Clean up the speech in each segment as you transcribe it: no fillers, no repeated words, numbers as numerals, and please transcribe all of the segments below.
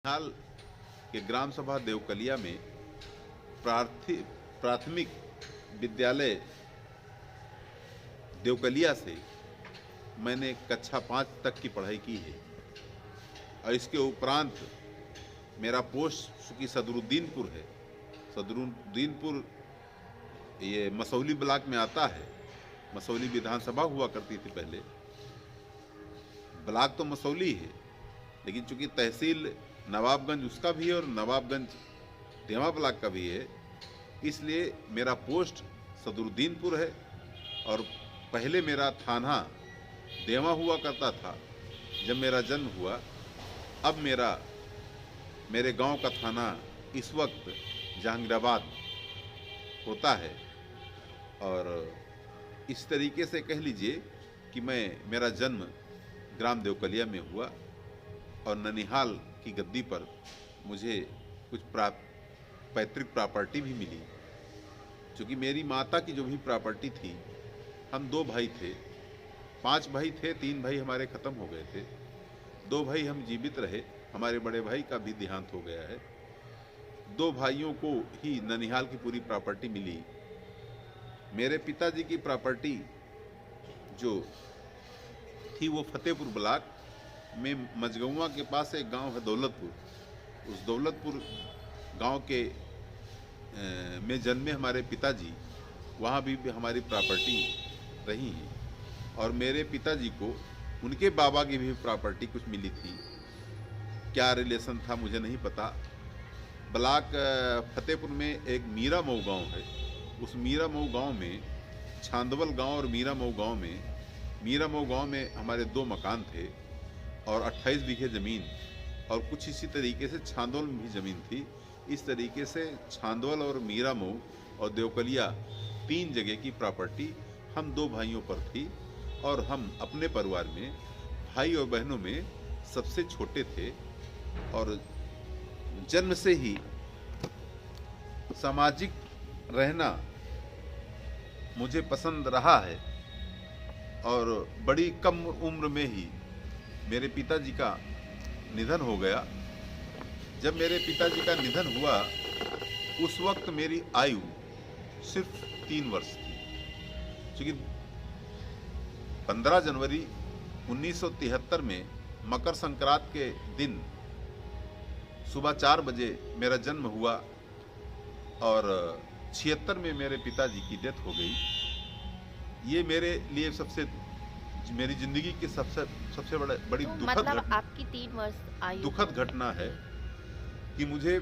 हाल के ग्राम सभा देवकलिया में प्राथमिक विद्यालय देवकलिया से मैंने कक्षा 5 तक की पढ़ाई की है और इसके उपरांत मेरा पोस्ट चूँकि सदरुद्दीनपुर है। सदरुद्दीनपुर ये मसौली ब्लॉक में आता है। मसौली विधानसभा हुआ करती थी पहले। ब्लॉक तो मसौली है, लेकिन चूँकि तहसील नवाबगंज उसका भी है और नवाबगंज देवा ब्लॉक का भी है, इसलिए मेरा पोस्ट सदरुद्दीनपुर है। और पहले मेरा थाना देवा हुआ करता था जब मेरा जन्म हुआ। अब मेरे गांव का थाना इस वक्त जहांगीराबाद होता है। और इस तरीके से कह लीजिए कि मेरा जन्म ग्राम देवकलिया में हुआ और ननिहाल की गद्दी पर मुझे कुछ पैतृक प्रॉपर्टी भी मिली। क्योंकि मेरी माता की जो भी प्रॉपर्टी थी, हम 2 भाई थे, 5 भाई थे, 3 भाई हमारे ख़त्म हो गए थे, 2 भाई हम जीवित रहे। हमारे बड़े भाई का भी देहांत हो गया है। 2 भाइयों को ही ननिहाल की पूरी प्रॉपर्टी मिली। मेरे पिताजी की प्रॉपर्टी जो थी वो फतेहपुर ब्लॉक में मझगौवा के पास एक गांव है दौलतपुर। उस दौलतपुर गांव के में जन्मे हमारे पिताजी, वहाँ भी हमारी प्रॉपर्टी रही है। और मेरे पिताजी को उनके बाबा की भी प्रॉपर्टी कुछ मिली थी। क्या रिलेशन था मुझे नहीं पता। ब्लॉक फतेहपुर में एक मीरा मऊ गाँव है। उस मीरा मऊ गाँव में छांदवल गाँव और मीरा मऊ गाँव में हमारे 2 मकान थे और 28 बीघे ज़मीन और कुछ इसी तरीके से छांदवल में भी ज़मीन थी। इस तरीके से छांदवल और मीरा मऊ और देवकलिया 3 जगह की प्रॉपर्टी हम 2 भाइयों पर थी। और हम अपने परिवार में भाई और बहनों में सबसे छोटे थे और जन्म से ही सामाजिक रहना मुझे पसंद रहा है। और बड़ी कम उम्र में ही मेरे पिताजी का निधन हो गया। जब मेरे पिताजी का निधन हुआ उस वक्त मेरी आयु सिर्फ 3 वर्ष थी। क्योंकि 15 जनवरी 1973 में मकर संक्रांति के दिन सुबह 4 बजे मेरा जन्म हुआ और 76 में मेरे पिताजी की डेथ हो गई। ये मेरे लिए मेरी जिंदगी की सबसे बड़ी आपकी 3 वर्ष आयु दुखद घटना है कि मुझे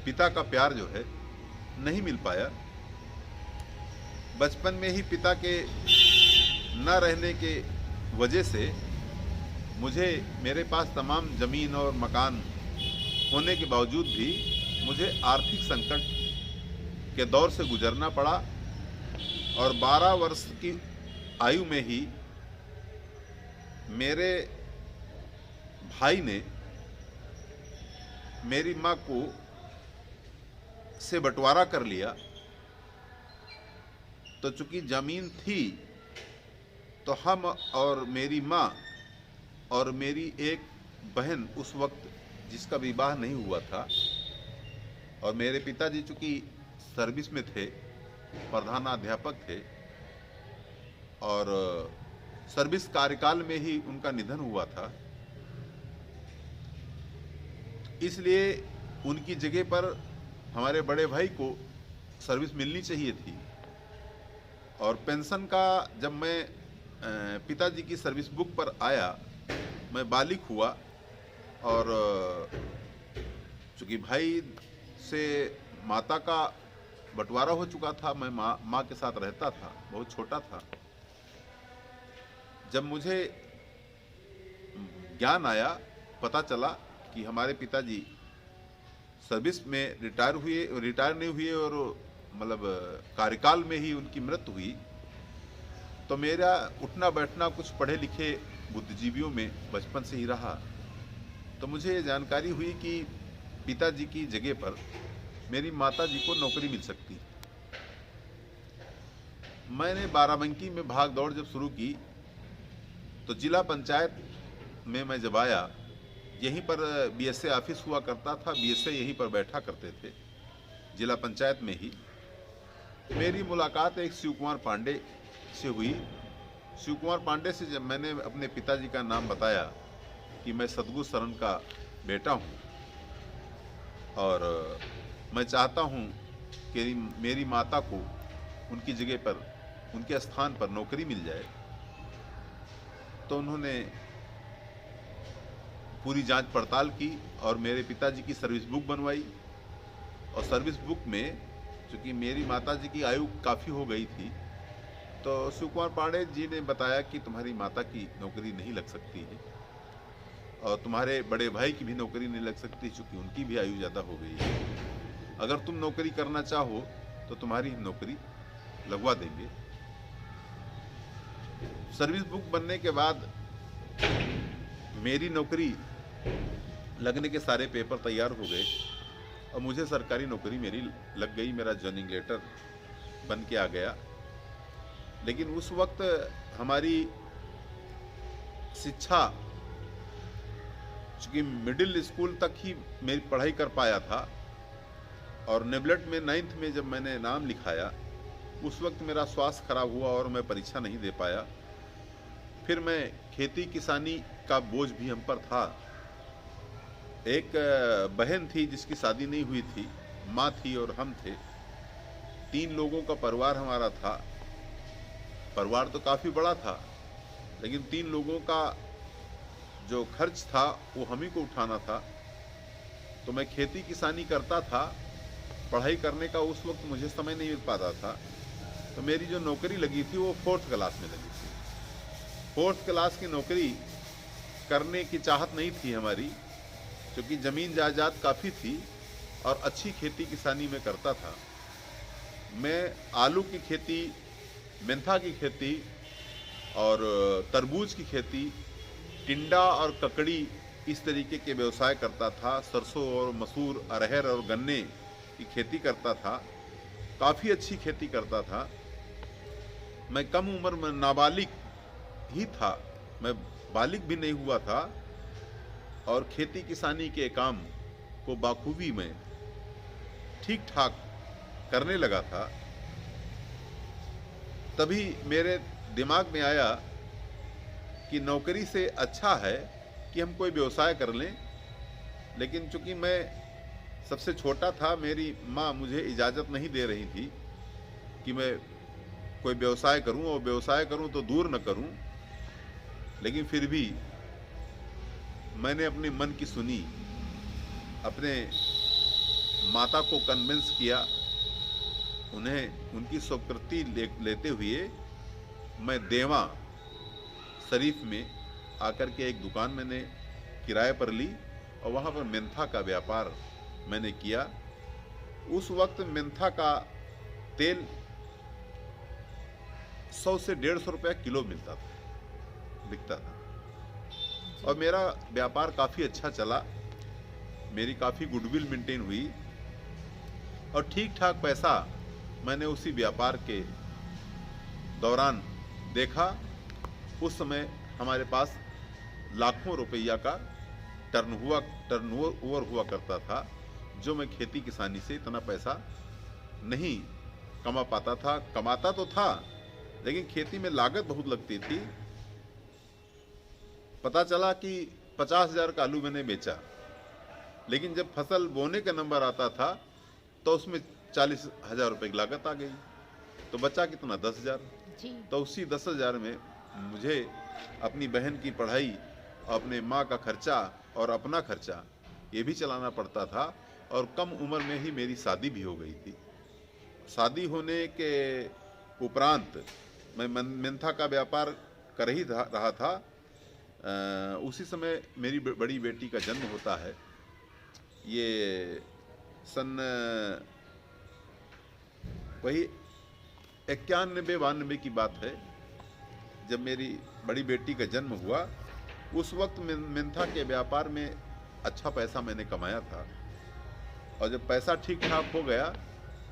पिता का प्यार जो है नहीं मिल पाया। बचपन में ही पिता के न रहने के वजह से मुझे मेरे पास तमाम ज़मीन और मकान होने के बावजूद भी मुझे आर्थिक संकट के दौर से गुजरना पड़ा। और 12 वर्ष की आयु में ही मेरे भाई ने मेरी माँ को से बंटवारा कर लिया। तो चूंकि ज़मीन थी तो हम और मेरी माँ और मेरी एक बहन उस वक्त जिसका विवाह नहीं हुआ था, और मेरे पिताजी चूंकि सर्विस में थे, प्रधानाध्यापक थे और सर्विस कार्यकाल में ही उनका निधन हुआ था, इसलिए उनकी जगह पर हमारे बड़े भाई को सर्विस मिलनी चाहिए थी। और पेंशन का जब मैं पिताजी की सर्विस बुक पर आया, मैं बालिग हुआ और चूँकि भाई से माता का बंटवारा हो चुका था, मैं माँ के साथ रहता था, बहुत छोटा था। जब मुझे ज्ञान आया, पता चला कि हमारे पिताजी सर्विस में रिटायर नहीं हुए और मतलब कार्यकाल में ही उनकी मृत्यु हुई, तो मेरा उठना बैठना कुछ पढ़े लिखे बुद्धिजीवियों में बचपन से ही रहा। तो मुझे ये जानकारी हुई कि पिताजी की जगह पर मेरी माताजी को नौकरी मिल सकती। मैंने बाराबंकी में भाग दौड़ जब शुरू की तो जिला पंचायत में मैं जब आया, यहीं पर बीएसए ऑफिस हुआ करता था, बीएसए यहीं पर बैठा करते थे, जिला पंचायत में ही। मेरी मुलाकात एक शिव कुमार पांडे से हुई। शिव कुमार पांडे से जब मैंने अपने पिताजी का नाम बताया कि मैं सतगुरु शरण का बेटा हूँ और मैं चाहता हूँ कि मेरी माता को उनकी जगह पर, उनके स्थान पर नौकरी मिल जाए, तो उन्होंने पूरी जांच पड़ताल की और मेरे पिताजी की सर्विस बुक बनवाई। और सर्विस बुक में चूँकि मेरी माताजी की आयु काफ़ी हो गई थी, तो शिव कुमार पांडे जी ने बताया कि तुम्हारी माता की नौकरी नहीं लग सकती है और तुम्हारे बड़े भाई की भी नौकरी नहीं लग सकती, चूँकि उनकी भी आयु ज़्यादा हो गई है। अगर तुम नौकरी करना चाहो तो तुम्हारी नौकरी लगवा देंगे। सर्विस बुक बनने के बाद मेरी नौकरी लगने के सारे पेपर तैयार हो गए और मुझे सरकारी नौकरी मेरी लग गई, मेरा जॉइनिंग लेटर बन के आ गया। लेकिन उस वक्त हमारी शिक्षा, चूँकि मिडिल स्कूल तक ही मेरी पढ़ाई कर पाया था और नेबलेट में 9th में जब मैंने नाम लिखाया, उस वक्त मेरा स्वास्थ्य खराब हुआ और मैं परीक्षा नहीं दे पाया। फिर मैं खेती किसानी का बोझ भी हम पर था। एक बहन थी जिसकी शादी नहीं हुई थी, माँ थी और हम थे। 3 लोगों का परिवार हमारा था। परिवार तो काफ़ी बड़ा था, लेकिन 3 लोगों का जो खर्च था वो हम ही को उठाना था। तो मैं खेती किसानी करता था, पढ़ाई करने का उस वक्त मुझे समय नहीं मिल पाता था। तो मेरी जो नौकरी लगी थी वो 4th क्लास में लगी थी। 4th क्लास की नौकरी करने की चाहत नहीं थी हमारी, क्योंकि ज़मीन जायदाद काफ़ी थी और अच्छी खेती किसानी में करता था। मैं आलू की खेती, मेंथा की खेती और तरबूज की खेती, टिंडा और ककड़ी, इस तरीके के व्यवसाय करता था। सरसों और मसूर, अरहर और गन्ने की खेती करता था। काफ़ी अच्छी खेती करता था। मैं कम उम्र में नाबालिग ही था, मैं बालिग भी नहीं हुआ था और खेती किसानी के काम को बाखूबी में ठीक ठाक करने लगा था। तभी मेरे दिमाग में आया कि नौकरी से अच्छा है कि हम कोई व्यवसाय कर लें। लेकिन चूंकि मैं सबसे छोटा था, मेरी माँ मुझे इजाज़त नहीं दे रही थी कि मैं कोई व्यवसाय करूं, और व्यवसाय करूं तो दूर न करूं। लेकिन फिर भी मैंने अपने मन की सुनी, अपने माता को कन्विंस किया, उन्हें उनकी स्वीकृति लेते हुए मैं देवा शरीफ में आकर के एक दुकान मैंने किराए पर ली और वहाँ पर मेंथा का व्यापार मैंने किया। उस वक्त मेंथा का तेल 100 से 150 रुपया किलो बिकता था और मेरा व्यापार काफ़ी अच्छा चला। मेरी काफ़ी गुडविल मेंटेन हुई और ठीक ठाक पैसा मैंने उसी व्यापार के दौरान देखा। उस समय हमारे पास लाखों रुपया का टर्नओवर हुआ करता था, जो मैं खेती किसानी से इतना पैसा नहीं कमा पाता था। कमाता तो था, लेकिन खेती में लागत बहुत लगती थी। पता चला कि 50,000 का आलू मैंने बेचा, लेकिन जब फसल बोने का नंबर आता था तो उसमें 40,000 रुपये की लागत आ गई, तो बचा कितना? 10,000। तो उसी 10,000 में मुझे अपनी बहन की पढ़ाई, अपने माँ का खर्चा और अपना खर्चा ये भी चलाना पड़ता था। और कम उम्र में ही मेरी शादी भी हो गई थी। शादी होने के उपरांत मैं मेंथा का व्यापार कर ही रहा था। उसी समय मेरी बड़ी बेटी का जन्म होता है। ये सन वही 91-92 की बात है, जब मेरी बड़ी बेटी का जन्म हुआ। उस वक्त मेंथा के व्यापार में अच्छा पैसा मैंने कमाया था और जब पैसा ठीक ठाक हो गया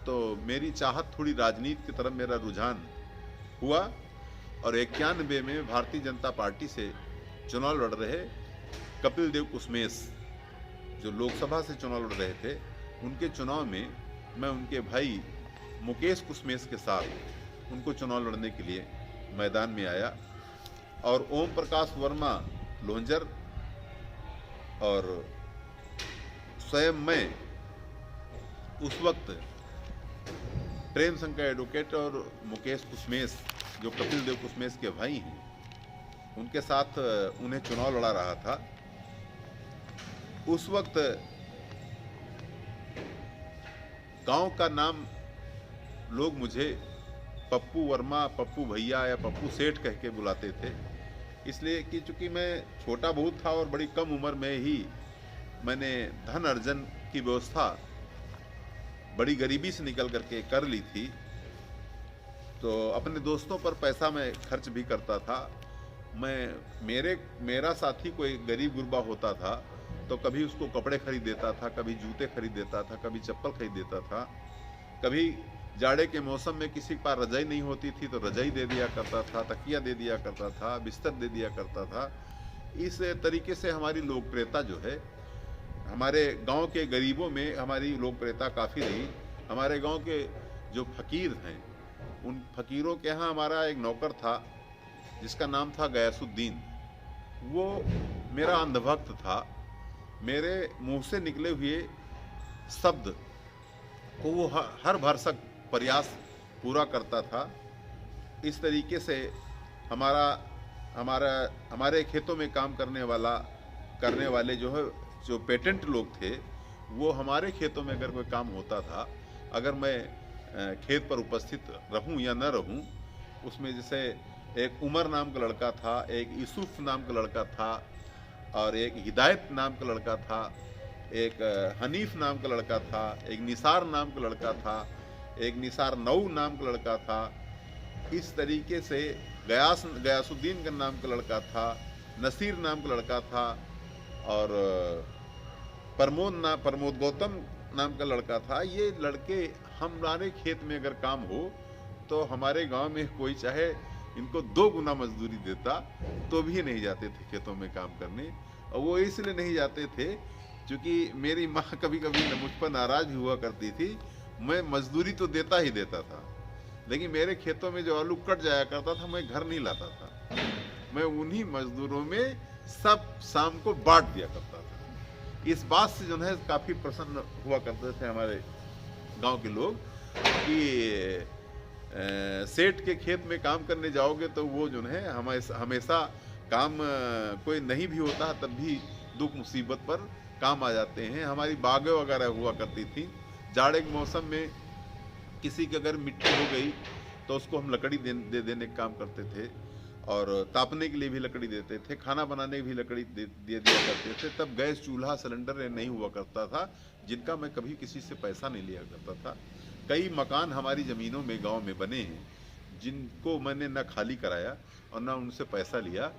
तो मेरी चाहत थोड़ी राजनीति की तरफ मेरा रुझान हुआ और 91 में भारतीय जनता पार्टी से चुनाव लड़ रहे कपिल देव कुसमेस जो लोकसभा से चुनाव लड़ रहे थे, उनके चुनाव में मैं उनके भाई मुकेश कुसमेस के साथ उनको चुनाव लड़ने के लिए मैदान में आया और ओम प्रकाश वर्मा लोहंजर और स्वयं मैं उस वक्त प्रेम शंकर एडवोकेट और मुकेश कुसमेस जो कपिल देव कुसमेस के भाई हैं, उनके साथ उन्हें चुनाव लड़ा रहा था। उस वक्त गांव का नाम लोग मुझे पप्पू वर्मा, पप्पू भैया या पप्पू सेठ कह के बुलाते थे, इसलिए कि चूंकि मैं छोटा बहुत था और बड़ी कम उम्र में ही मैंने धन अर्जन की व्यवस्था बड़ी गरीबी से निकल करके कर ली थी, तो अपने दोस्तों पर पैसा मैं खर्च भी करता था। मेरा साथी कोई गरीब गुरबा होता था तो कभी उसको कपड़े खरीद देता था, कभी जूते खरीद देता था, कभी चप्पल खरीद देता था, कभी जाड़े के मौसम में किसी के पास रजाई नहीं होती थी तो रजाई दे दिया करता था, तकिया दे दिया करता था, बिस्तर दे दिया करता था। इस तरीके से हमारी लोकप्रियता जो है, हमारे गांव के गरीबों में हमारी लोकप्रियता काफ़ी रही। हमारे गांव के जो फकीर हैं, उन फकीरों के यहाँ हमारा एक नौकर था जिसका नाम था गयासुद्दीन। वो मेरा अंधभक्त था। मेरे मुंह से निकले हुए शब्द को वो हर भरसक प्रयास पूरा करता था। इस तरीके से हमारे खेतों में काम करने वाले जो पेटेंट लोग थे, वो हमारे खेतों में अगर कोई काम होता था, अगर मैं खेत पर उपस्थित रहूं या न रहूं, उसमें जैसे एक उमर नाम का लड़का था, एक यूसुफ नाम का लड़का था और एक हिदायत नाम का लड़का था, एक हनीफ नाम का लड़का था, एक निसार नाम का लड़का था, एक निसार नऊ नाम का लड़का था। इस तरीके से गयासुद्दीन का नाम का लड़का था, नसीर नाम का लड़का था और प्रमोद गौतम नाम का लड़का था। ये लड़के हमारे खेत में अगर काम हो तो हमारे गांव में कोई चाहे इनको 2 गुना मजदूरी देता तो भी नहीं जाते थे खेतों में काम करने। और वो इसलिए नहीं जाते थे क्योंकि मेरी माँ कभी कभी मुझ पर नाराज भी हुआ करती थी। मैं मजदूरी तो देता ही देता था, लेकिन मेरे खेतों में जो आलू कट जाया करता था, मैं घर नहीं लाता था। मैं उन्हीं मजदूरों में सब शाम को बांट दिया करता था। इस बात से जो है काफ़ी प्रसन्न हुआ करते थे हमारे गांव के लोग कि सेठ के खेत में काम करने जाओगे तो वो जो है हमेशा काम कोई नहीं भी होता तब भी दुख मुसीबत पर काम आ जाते हैं। हमारी बागें वगैरह हुआ करती थी। जाड़े के मौसम में किसी की अगर मिट्टी हो गई तो उसको हम लकड़ी दे देने का काम करते थे और तापने के लिए भी लकड़ी देते थे, खाना बनाने की भी लकड़ी दे दिया करते थे। तब गैस चूल्हा सिलेंडर नहीं हुआ करता था, जिनका मैं कभी किसी से पैसा नहीं लिया करता था। कई मकान हमारी ज़मीनों में गांव में बने हैं जिनको मैंने न खाली कराया और न उनसे पैसा लिया।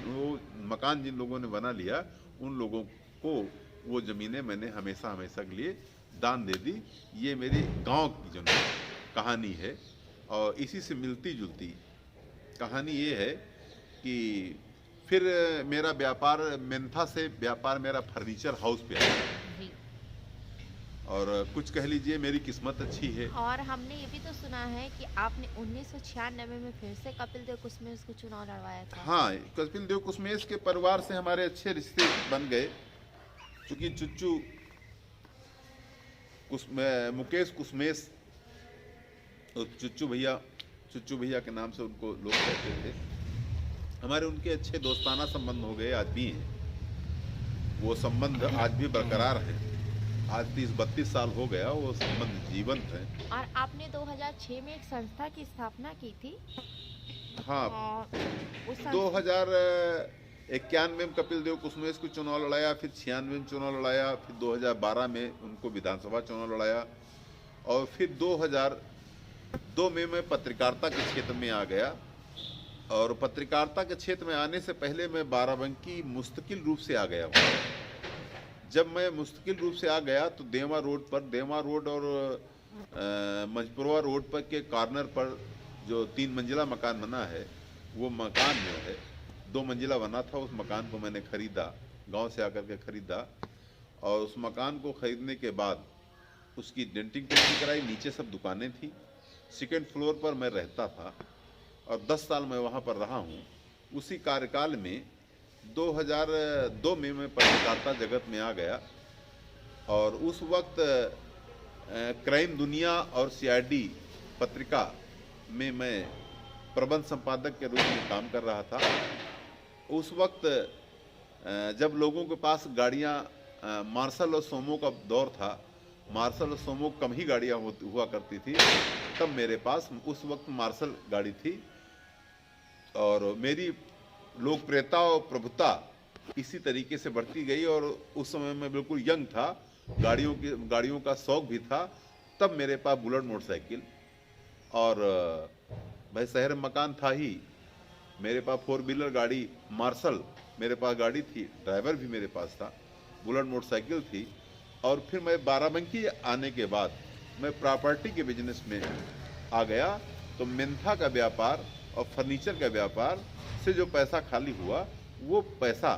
वो मकान जिन लोगों ने बना लिया उन लोगों को वो ज़मीनें मैंने हमेशा के लिए दान दे दी। ये मेरी गांव की जो कहानी है और इसी से मिलती जुलती कहानी ये है कि फिर मेरा व्यापार मेंथा से मेरा फर्नीचर हाउस पे आया और कुछ कह लीजिए मेरी किस्मत अच्छी है। और हमने ये भी तो सुना है कि आपने 1996 में फिर से कपिल देव कुसमेस को चुनाव लड़वाया था। हाँ, कपिल देव कुसमेस के परिवार से हमारे अच्छे रिश्ते बन गए, क्योंकि मुकेश कुसमेस और चुच्चू भैया के नाम से उनको लोग कहते थे। हमारे उनके अच्छे दोस्ताना संबंध हो गए, आज भी हैं। वो संबंध आज भी बरकरार है। आज 30-32 साल हो गया, वो संबंध जीवंत है। और आपने 2006 में एक संस्था की स्थापना की थी। हाँ, 2091 में कपिल देव कुसमेस को चुनाव लड़ाया, फिर 96 में चुनाव लड़ाया, फिर 2012 में उनको विधानसभा चुनाव लड़ाया और फिर 2002 में मैं पत्रकारिता के क्षेत्र में आ गया। और पत्रकारिता के क्षेत्र में आने से पहले मैं बाराबंकी मुस्तकिल रूप से आ गया हूँ। जब मैं मुस्तकिल रूप से आ गया तो देवा रोड और मंजपुरवा रोड पर के कॉर्नर पर जो 3 मंजिला मकान बना है, वो मकान जो है 2 मंजिला बना था। उस मकान को मैंने खरीदा गांव से आकर के खरीदा, और उस मकान को खरीदने के बाद उसकी डेंटिंग पेंटिंग कराई। नीचे सब दुकानें थी, सेकेंड फ्लोर पर मैं रहता था और 10 साल मैं वहाँ पर रहा हूँ। उसी कार्यकाल में 2002 में मैं पत्रकारिता जगत में आ गया, और उस वक्त क्राइम दुनिया और सीआईडी पत्रिका में मैं प्रबंध संपादक के रूप में काम कर रहा था। उस वक्त जब लोगों के पास गाड़ियाँ मार्शल और सोमो का दौर था, मार्शल और सोमो कम ही गाड़ियाँ हुआ करती थी, तब मेरे पास उस वक्त मार्शल गाड़ी थी, और मेरी लोकप्रियता और प्रभुता इसी तरीके से बढ़ती गई। और उस समय मैं बिल्कुल यंग था, गाड़ियों का शौक भी था। तब मेरे पास बुलेट मोटरसाइकिल, और भाई शहर में मकान था ही, मेरे पास 4 व्हीलर गाड़ी मार्शल मेरे पास गाड़ी थी, ड्राइवर भी मेरे पास था, बुलेट मोटरसाइकिल थी। और फिर मैं बाराबंकी आने के बाद मैं प्रॉपर्टी के बिजनेस में आ गया। तो मेंथा का व्यापार और फर्नीचर का व्यापार से जो पैसा खाली हुआ, वो पैसा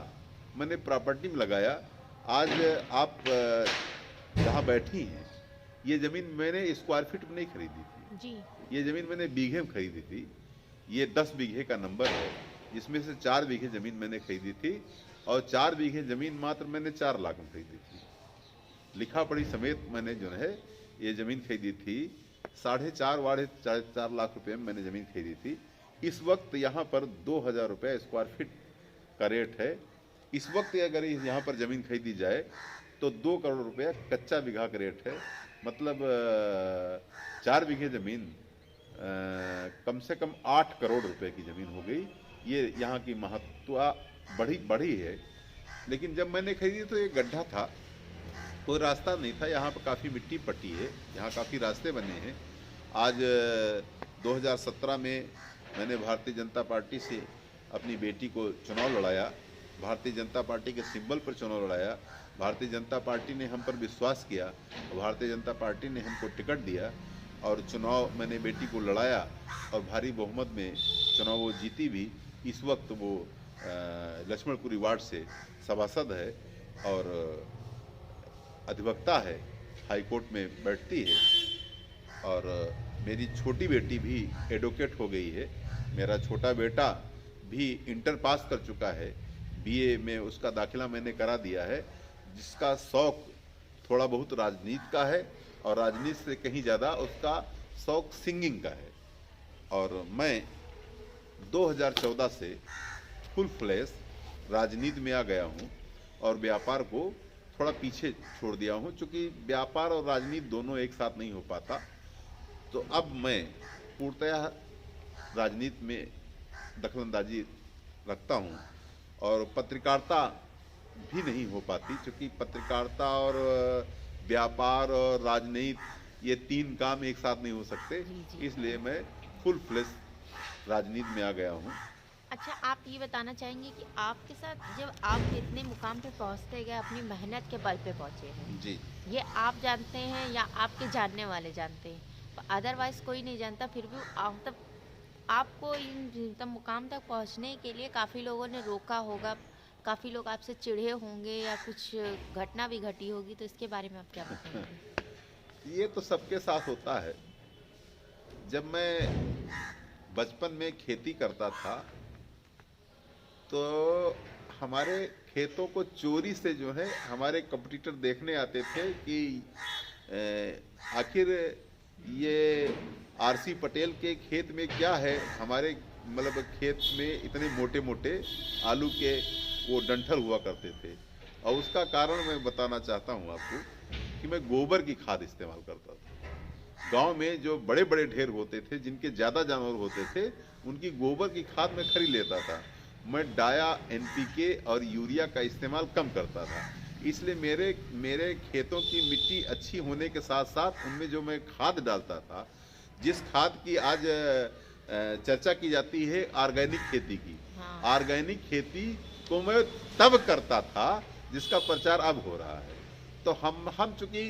मैंने प्रॉपर्टी में लगाया। आज आप जहाँ बैठी हैं, ये ज़मीन मैंने स्क्वायर फीट में नहीं खरीदी थी जी। ये ज़मीन मैंने बीघे में खरीदी थी। ये 10 बीघे का नंबर है, जिसमें से 4 बीघे ज़मीन मैंने खरीदी थी, और 4 बीघे ज़मीन मात्र मैंने 4 लाख में खरीदी थी। लिखा पढ़ी समेत मैंने जो है ये ज़मीन खरीदी थी। 4.5 लाख रुपए में मैंने ज़मीन खरीदी थी। इस वक्त यहाँ पर 2000 रुपये स्क्वायर फीट का रेट है। इस वक्त अगर यहाँ पर ज़मीन खरीदी जाए तो 2 करोड़ रुपया कच्चा बीघा का रेट है। मतलब 4 बीघे ज़मीन कम से कम 8 करोड़ रुपए की ज़मीन हो गई। ये यहाँ की महत्ता बढ़ी है। लेकिन जब मैंने खरीदी तो ये गड्ढा था, कोई रास्ता नहीं था। यहाँ पर काफ़ी मिट्टी पट्टी है, यहाँ काफ़ी रास्ते बने हैं। आज 2017 में मैंने भारतीय जनता पार्टी से अपनी बेटी को चुनाव लड़ाया, भारतीय जनता पार्टी के सिंबल पर चुनाव लड़ाया। भारतीय जनता पार्टी ने हम पर विश्वास किया, भारतीय जनता पार्टी ने हमको टिकट दिया, और चुनाव मैंने बेटी को लड़ाया, और भारी बहुमत में चुनाव वो जीती भी। इस वक्त वो लक्ष्मणपुरी वार्ड से सभासद है और अधिवक्ता है, हाई कोर्ट में बैठती है। और मेरी छोटी बेटी भी एडवोकेट हो गई है। मेरा छोटा बेटा भी इंटर पास कर चुका है, बीए में उसका दाखिला मैंने करा दिया है, जिसका शौक थोड़ा बहुत राजनीति का है, और राजनीति से कहीं ज़्यादा उसका शौक सिंगिंग का है। और मैं 2014 से फुल फ्लैश राजनीति में आ गया हूँ, और व्यापार को थोड़ा पीछे छोड़ दिया हूँ, क्योंकि व्यापार और राजनीति दोनों एक साथ नहीं हो पाता। तो अब मैं पूर्णतः राजनीति में दखलंदाजी रखता हूँ, और पत्रकारिता भी नहीं हो पाती, क्योंकि पत्रकारिता और व्यापार और राजनीति ये 3 काम एक साथ नहीं हो सकते। इसलिए मैं फुल फ्लैश राजनीति में आ गया हूँ। अच्छा, आप ये बताना चाहेंगे कि आपके साथ जब आप इतने मुकाम पे पहुंचते गए, अपनी मेहनत के बल पे पहुंचे हैं, जी, ये आप जानते हैं या आपके जानने वाले जानते हैं? अदरवाइज कोई नहीं जानता। फिर भी मतलब आपको इन तक मुकाम तक पहुंचने के लिए काफ़ी लोगों ने रोका होगा, काफ़ी लोग आपसे चिढ़े होंगे, या कुछ घटना भी घटी होगी, तो इसके बारे में आप क्या बताएंगे? ये तो सबके साथ होता है। जब मैं बचपन में खेती करता था, तो हमारे खेतों को चोरी से जो है हमारे कंपटीटर देखने आते थे कि आखिर ये आरसी पटेल के खेत में क्या है। हमारे मतलब खेत में इतने मोटे मोटे आलू के वो डंठल हुआ करते थे, और उसका कारण मैं बताना चाहता हूँ आपको कि मैं गोबर की खाद इस्तेमाल करता था। गांव में जो बड़े बड़े ढेर होते थे, जिनके ज़्यादा जानवर होते थे, उनकी गोबर की खाद मैं खरीद लेता था। मैं डाया, एनपीके और यूरिया का इस्तेमाल कम करता था। इसलिए मेरे खेतों की मिट्टी अच्छी होने के साथ साथ उनमें जो मैं खाद डालता था, जिस खाद की आज चर्चा की जाती है ऑर्गेनिक खेती की, ऑर्गेनिक खेती को मैं तब करता था जिसका प्रचार अब हो रहा है। तो हम चूंकि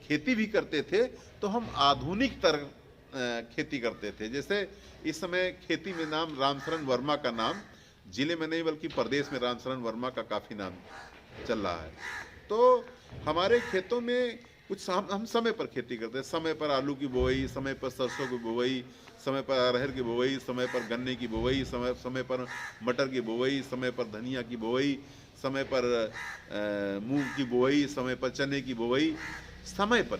खेती भी करते थे, तो हम आधुनिक तरह खेती करते थे। जैसे इस समय खेती में नाम रामशरण वर्मा का नाम जिले में नहीं बल्कि प्रदेश में रामशरण वर्मा का काफ़ी नाम चल रहा है। तो हमारे खेतों में कुछ हम समय पर खेती करते हैं, समय पर आलू की बुआई, समय पर सरसों की बुआई, समय पर अरहर की बुआई, समय पर गन्ने की बुआई, समय पर मटर की बुआई, समय पर धनिया की बुआई, समय पर मूंग की बुआई, समय पर चने की बुआई। समय पर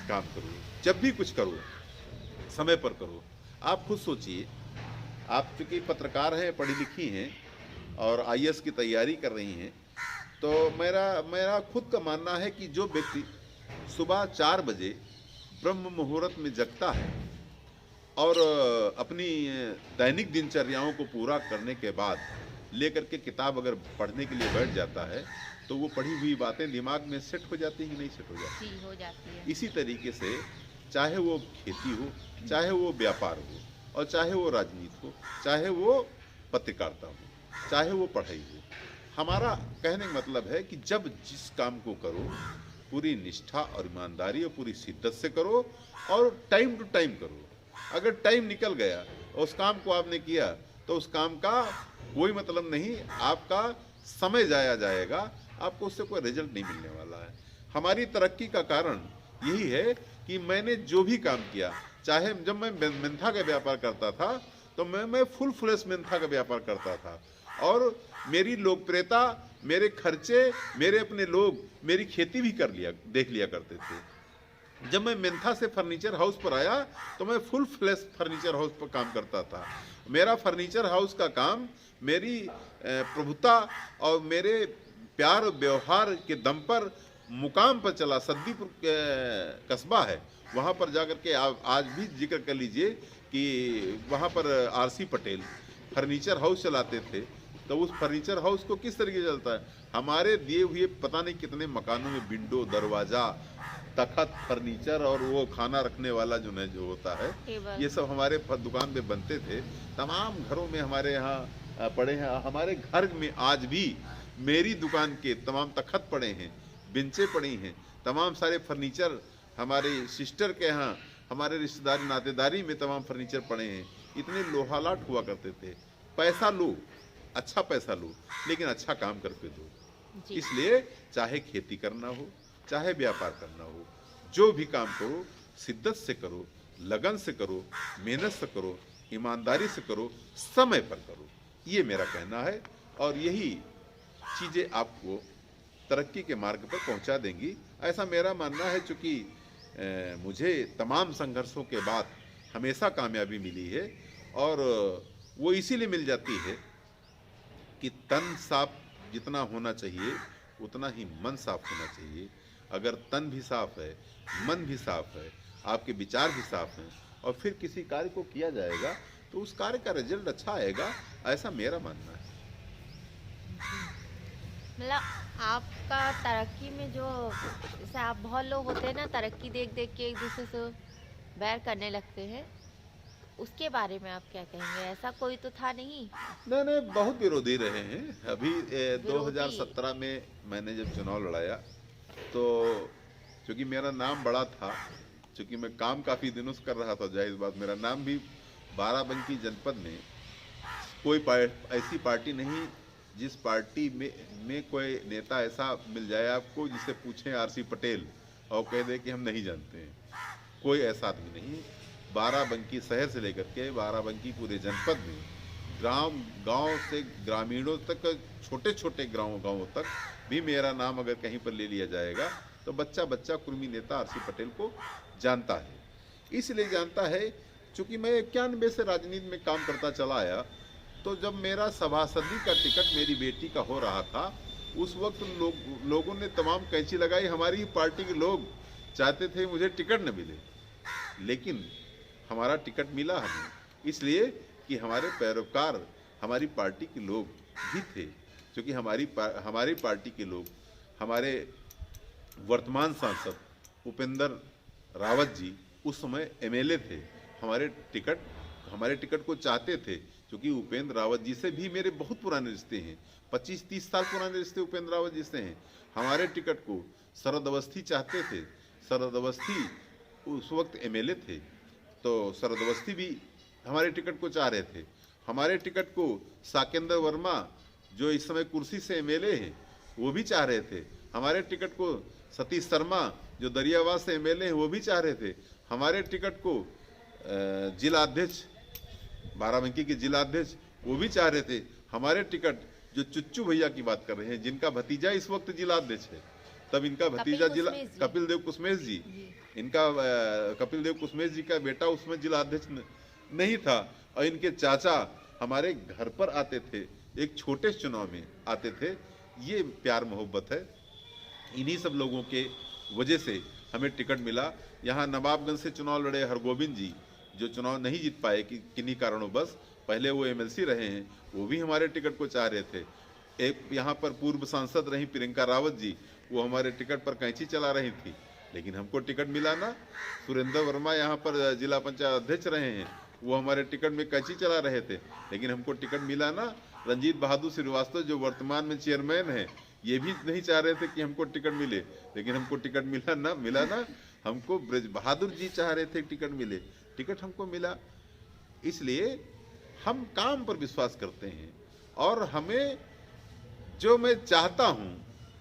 काम करो, जब भी कुछ करो समय पर करो। आप खुद सोचिए, आप चूंकि पत्रकार हैं, पढ़ी लिखी हैं और आईएएस की तैयारी कर रही हैं, तो मेरा मेरा खुद का मानना है कि जो व्यक्ति सुबह 4 बजे ब्रह्म मुहूर्त में जगता है और अपनी दैनिक दिनचर्याओं को पूरा करने के बाद लेकर के किताब अगर पढ़ने के लिए बैठ जाता है, तो वो पढ़ी हुई बातें दिमाग में सेट हो जाती हैं कि नहीं सेट हो जाती? जी, हो जाती है। इसी तरीके से चाहे वो खेती हो, चाहे वो व्यापार हो, और चाहे वो राजनीति हो, चाहे वो पत्रकारिता हो, चाहे वो पढ़ाई हो, हमारा कहने का मतलब है कि जब जिस काम को करो पूरी निष्ठा और ईमानदारी और पूरी शिद्दत से करो और टाइम टू टाइम करो। अगर टाइम निकल गया और उस काम को आपने किया तो उस काम का कोई मतलब नहीं, आपका समय जाया जाएगा, आपको उससे कोई रिजल्ट नहीं मिलने वाला है। हमारी तरक्की का कारण यही है कि मैंने जो भी काम किया, चाहे जब मैं मेंथा का व्यापार करता था तो मैं फुल फ्लेश मेंथा का व्यापार करता था और मेरी लोकप्रियता, मेरे खर्चे, मेरे अपने लोग मेरी खेती भी देख लिया करते थे। जब मैं मेंथा से फर्नीचर हाउस पर आया तो मैं फुल फ्लैश फर्नीचर हाउस पर काम करता था। मेरा फर्नीचर हाउस का काम मेरी प्रभुता और मेरे प्यार और व्यवहार के दम पर मुकाम पर चला। सद्दीपुर कस्बा है, वहाँ पर जाकर के आज भी जिक्र कर लीजिए कि वहाँ पर आरसी पटेल फर्नीचर हाउस चलाते थे। तो उस फर्नीचर हाउस को किस तरीके से चलता है, हमारे दिए हुए पता नहीं कितने मकानों में विंडो, दरवाज़ा, तखत, फर्नीचर और वो खाना रखने वाला जो होता है, ये सब हमारे दुकान पे बनते थे। तमाम घरों में हमारे यहाँ पड़े हैं। हमारे घर में आज भी मेरी दुकान के तमाम तखत पड़े हैं, बेंचें पड़ी हैं, तमाम सारे फर्नीचर हमारे सिस्टर के यहाँ, हमारे रिश्तेदारी नातेदारी में तमाम फर्नीचर पड़े हैं। इतने लोहालाट हुआ करते थे। पैसा लो, अच्छा पैसा लो, लेकिन अच्छा काम करके दो। इसलिए चाहे खेती करना हो, चाहे व्यापार करना हो, जो भी काम करो शिद्दत से करो, लगन से करो, मेहनत से करो, ईमानदारी से करो, समय पर करो। ये मेरा कहना है और यही चीज़ें आपको तरक्की के मार्ग पर पहुंचा देंगी, ऐसा मेरा मानना है। चूँकि मुझे तमाम संघर्षों के बाद हमेशा कामयाबी मिली है और वो इसीलिए मिल जाती है कि तन साफ जितना होना चाहिए उतना ही मन साफ होना चाहिए। अगर तन भी साफ है, मन भी साफ है, आपके विचार भी साफ हैं और फिर किसी कार्य को किया जाएगा तो उस कार्य का रिजल्ट अच्छा आएगा, ऐसा मेरा मानना है। मतलब आपका तरक्की में जो, जैसे आप बहुत लोग होते हैं ना तरक्की देख देख के एक दूसरे से बैर करने लगते हैं, उसके बारे में आप क्या कहेंगे? ऐसा कोई तो था नहीं? नहीं, बहुत विरोधी रहे हैं। अभी विरोधी? 2017 में मैंने जब चुनाव लड़ाया तो चूँकि मेरा नाम बड़ा था, चूँकि मैं काम काफ़ी दिनों से कर रहा था, जाहिर बात मेरा नाम भी बाराबंकी जनपद में कोई ऐसी पार्टी नहीं जिस पार्टी में कोई नेता ऐसा मिल जाए आपको जिसे पूछें आरसी पटेल और कह दे कि हम नहीं जानते हैं, कोई ऐसा आदमी नहीं। बाराबंकी शहर से लेकर के बाराबंकी पूरे जनपद में गांव से ग्रामीणों तक, छोटे छोटे गांवों तक भी मेरा नाम अगर कहीं पर ले लिया जाएगा तो बच्चा बच्चा कुर्मी नेता आरसी पटेल को जानता है। इसलिए जानता है चूँकि मैं 91 से राजनीति में काम करता चला आया, तो जब मेरा सभासदी का टिकट मेरी बेटी का हो रहा था उस वक्त लोगों ने तमाम कैंची लगाई। हमारी पार्टी के लोग चाहते थे मुझे टिकट न मिले, लेकिन हमारा टिकट मिला हमें, इसलिए कि हमारे पैरोकार हमारी पार्टी के लोग भी थे। क्योंकि हमारी पार्टी के लोग, हमारे वर्तमान सांसद उपेंद्र रावत जी उस समय एमएलए थे, हमारे टिकट को चाहते थे। क्योंकि उपेंद्र रावत जी से भी मेरे बहुत पुराने रिश्ते हैं, 25-30 साल पुराने रिश्ते उपेंद्र रावत जी से हैं। हमारे टिकट को शरद अवस्थी चाहते थे, शरद अवस्थी उस वक्त एमएलए थे, तो शरद अवस्थी भी हमारे टिकट को चाह रहे थे। हमारे टिकट को साकेंद्र वर्मा जो इस समय कुर्सी से एमएलए हैं वो भी चाह रहे थे। हमारे टिकट को सतीश शर्मा जो दरियावाद से एमएलए हैं वो भी चाह रहे थे। हमारे टिकट को जिला अध्यक्ष बाराबंकी के जिला अध्यक्ष वो भी चाह रहे थे। हमारे टिकट जो चुच्चू भैया की बात कर रहे हैं जिनका भतीजा इस वक्त जिला अध्यक्ष है, तब इनका भतीजा जिला कपिल देव कुसमेश जी, इनका कपिल देव कुसमेश जी का बेटा उसमें जिला अध्यक्ष नहीं था। और इनके चाचा हमारे घर पर आते थे, एक छोटे चुनाव में आते थे। ये प्यार मोहब्बत है। इन्हीं सब लोगों के वजह से हमें टिकट मिला। यहाँ नवाबगंज से चुनाव लड़े हरगोविंद जी जो चुनाव नहीं जीत पाए कि किन्हीं कारणों बस, पहले वो एमएलसी रहे हैं, वो भी हमारे टिकट को चाह रहे थे। एक यहाँ पर पूर्व सांसद रही प्रियंका रावत जी, वो हमारे टिकट पर कैंची चला रही थी, लेकिन हमको टिकट मिला ना। सुरेंद्र वर्मा यहाँ पर जिला पंचायत अध्यक्ष रहे हैं, वो हमारे टिकट में कैंची चला रहे थे, लेकिन हमको टिकट मिला ना। रंजीत बहादुर श्रीवास्तव जो वर्तमान में चेयरमैन है, ये भी नहीं चाह रहे थे कि हमको टिकट मिले, लेकिन हमको टिकट मिला ना। हमको ब्रज बहादुर जी चाह रहे थे टिकट मिले, टिकट हमको मिला। इसलिए हम काम पर विश्वास करते हैं और हमें जो मैं चाहता हूं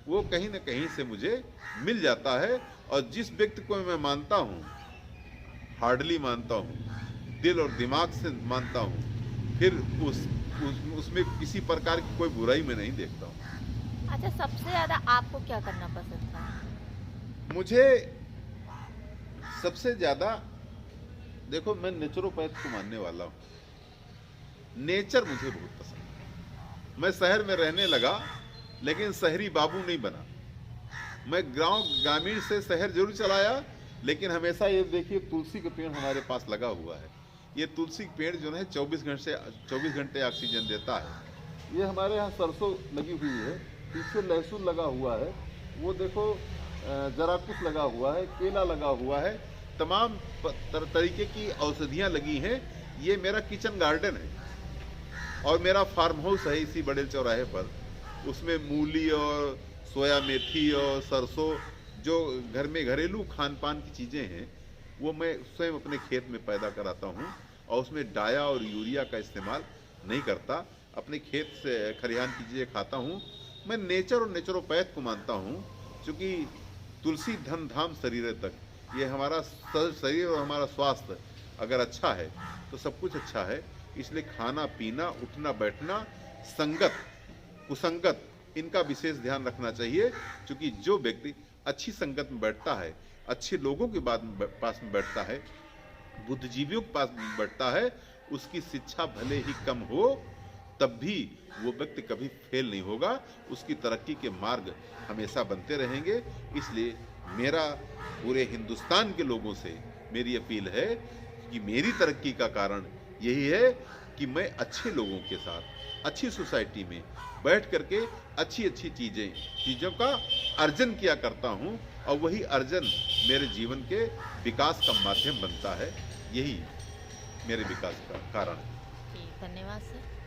वो कहीं ना कहीं से मुझे मिल जाता है। और जिस व्यक्ति को मैं मानता हूं, हार्डली मानता हूं, दिल और दिमाग से मानता हूं, फिर उसमें किसी प्रकार की कोई बुराई मैं नहीं देखता हूं। अच्छा, सबसे ज्यादा आपको क्या करना पसंद था? मुझे सबसे ज्यादा, देखो मैं नेचुरोपैथ को मानने वाला हूं। नेचर मुझे बहुत पसंद है। मैं शहर में रहने लगा लेकिन शहरी बाबू नहीं बना। मैं ग्रामीण से शहर जरूर चलाया, लेकिन हमेशा ये देखिए तुलसी का पेड़ हमारे पास लगा हुआ है। ये तुलसी पेड़ जो है 24 घंटे ऑक्सीजन देता है। ये हमारे यहाँ सरसों लगी हुई है, पीछे लहसुन लगा हुआ है, वो देखो जराकुश लगा हुआ है, केला लगा हुआ है, तमाम तरीके की औषधियाँ लगी हैं। ये मेरा किचन गार्डन है और मेरा फार्म हाउस है इसी बड़े चौराहे पर। उसमें मूली और सोया मेथी और सरसों जो घर में घरेलू खान पान की चीज़ें हैं वो मैं स्वयं अपने खेत में पैदा कराता हूँ और उसमें डाया और यूरिया का इस्तेमाल नहीं करता। अपने खेत से खलिहान की चीज़ें खाता हूँ। मैं नेचर और नेचुरोपैथ को मानता हूँ, क्योंकि तुलसी धन धाम शरीर तक, ये हमारा शरीर और हमारा स्वास्थ्य अगर अच्छा है तो सब कुछ अच्छा है। इसलिए खाना पीना, उठना बैठना, संगत कुसंगत, इनका विशेष ध्यान रखना चाहिए। क्योंकि जो व्यक्ति अच्छी संगत में बैठता है, अच्छे लोगों के पास में बैठता है, बुद्धिजीवियों के पास में बैठता है, उसकी शिक्षा भले ही कम हो तब भी वो व्यक्ति कभी फेल नहीं होगा। उसकी तरक्की के मार्ग हमेशा बनते रहेंगे। इसलिए मेरा पूरे हिंदुस्तान के लोगों से मेरी अपील है कि मेरी तरक्की का कारण यही है कि मैं अच्छे लोगों के साथ अच्छी सोसाइटी में बैठ करके अच्छी चीज़ों का अर्जन किया करता हूं, और वही अर्जन मेरे जीवन के विकास का माध्यम बनता है। यही मेरे विकास का कारण है। धन्यवाद सर।